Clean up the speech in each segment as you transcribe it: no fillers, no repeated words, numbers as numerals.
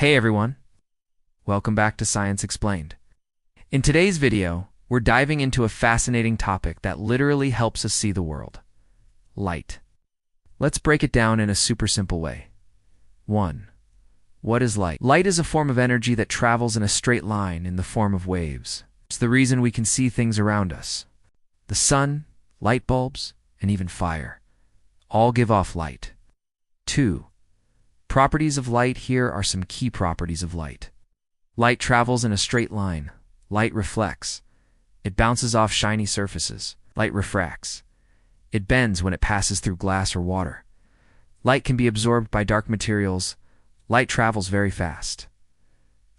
Hey everyone, welcome back to Science Explained. In today's video, we're diving into a fascinating topic that literally helps us see the world: light. Let's break it down in a super simple way. 1. What is light? Light is a form of energy that travels in a straight line in the form of waves. It's the reason we can see things around us. The sun, light bulbs, and even fire all give off light. 2. Properties of light. Here are some key properties of light. Light travels in a straight line. Light reflects. It bounces off shiny surfaces. Light refracts. It bends when it passes through glass or water. Light can be absorbed by dark materials. Light travels very fast,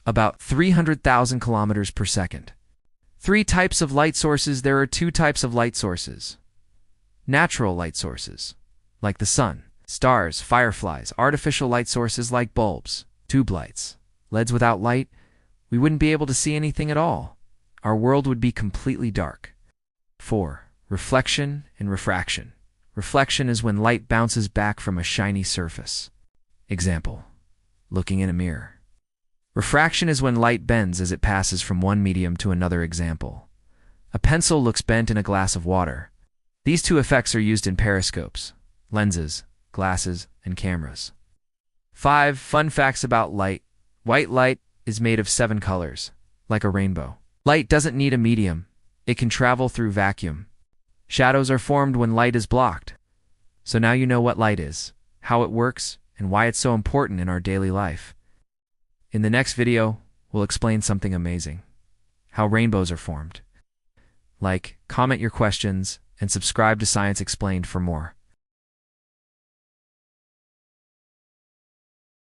about 300,000 kilometers per second. 3 types of light sources. There are 2 types of light sources. Natural light sources, like the sun, stars, fireflies; artificial light sources like bulbs, tube lights, LEDs. Without light, we wouldn't be able to see anything at all. Our world would be completely dark. 4. Reflection and refraction. Reflection is when light bounces back from a shiny surface. Example: looking in a mirror. Refraction is when light bends as it passes from one medium to another. Example: a pencil looks bent in a glass of water. These 2 effects are used in periscopes, lenses, glasses, and cameras. 5. Fun facts about light. White light is made of 7 colors, like a rainbow. Light doesn't need a medium. It can travel through vacuum. Shadows are formed when light is blocked. So now you know what light is, how it works, and why it's so important in our daily life. In the next video, we'll explain something amazing: how rainbows are formed. Like, comment your questions, and subscribe to Science Explained for more.